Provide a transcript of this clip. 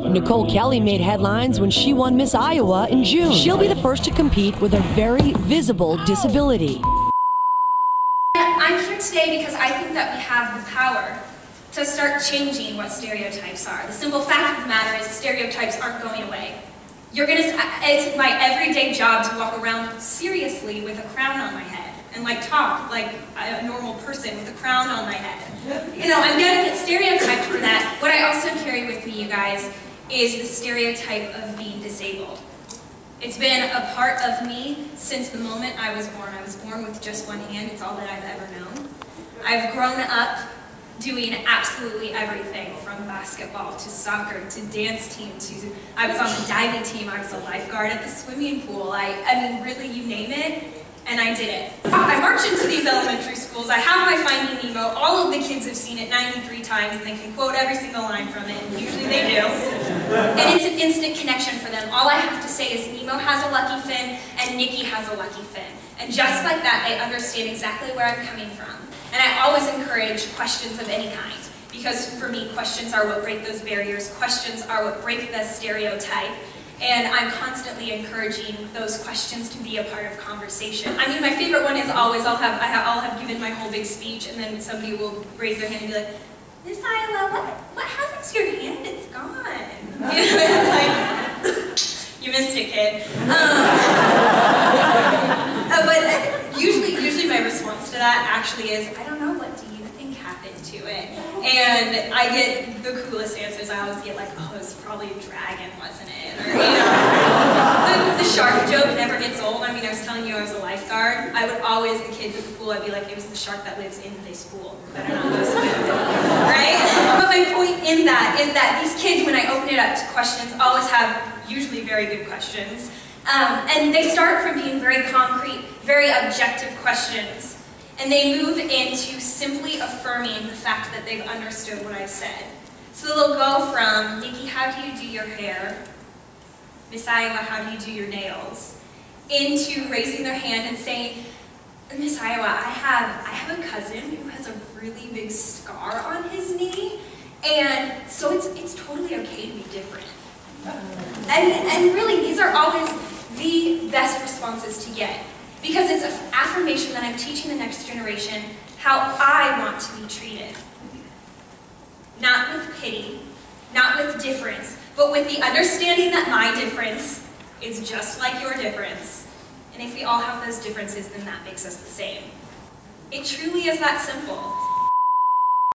Nicole Kelly made headlines when she won Miss Iowa in June. She'll be the first to compete with a very visible disability. I'm here today because I think that we have the power to start changing what stereotypes are. The simple fact of the matter is stereotypes aren't going away. It's my everyday job to walk around seriously with a crown on my head and talk like a normal person with a crown on my head. You know, I'm gonna get stereotyped for that. What I also carry with me, you guys, is the stereotype of being disabled. It's been a part of me since the moment I was born. I was born with just one hand. It's all that I've ever known. I've grown up doing absolutely everything from basketball to soccer to dance team to, I was on the diving team, I was a lifeguard at the swimming pool. I mean, really, you name it, and I did it. I march into these elementary schools, I have my Finding Nemo, all of the kids have seen it 93 times and they can quote every single line from it, and usually they do. And it's an instant connection for them. All I have to say is Nemo has a lucky fin and Nikki has a lucky fin. And just like that, they understand exactly where I'm coming from. And I always encourage questions of any kind, because for me, questions are what break those barriers, questions are what break the stereotype, and I'm constantly encouraging those questions to be a part of conversation. I mean, my favorite one is always, I'll have given my whole big speech, and then somebody will raise their hand and be like, Miss Iowa, what happened to your hand? It's gone. You know, it's like, you missed it, kid. But usually my response to that actually is, I don't know, what do you think happened to it? And I get the coolest answers. I always get like, oh, it was probably a dragon, wasn't it? Or, you know, the shark joke never gets old. I mean, I was telling you I was a lifeguard. I would always, the kids at the pool, I'd be like, it was the shark that lives in this pool. Better not go swim. Right? But my point in that is that these kids, when I open it up to questions, always have usually very good questions. And they start from being very concrete, very objective questions, and they move into simply affirming the fact that they've understood what I've said. So they'll go from, Nikki, how do you do your hair? Miss Iowa, how do you do your nails? Into raising their hand and saying, Miss Iowa, I have a cousin who has a really big scar on his knee, and so it's totally okay to be different. And really, these are always the best responses to get, because it's an affirmation that I'm teaching the next generation how I want to be treated. Not with pity, not with difference, but with the understanding that my difference is just like your difference. And if we all have those differences, then that makes us the same. It truly is that simple.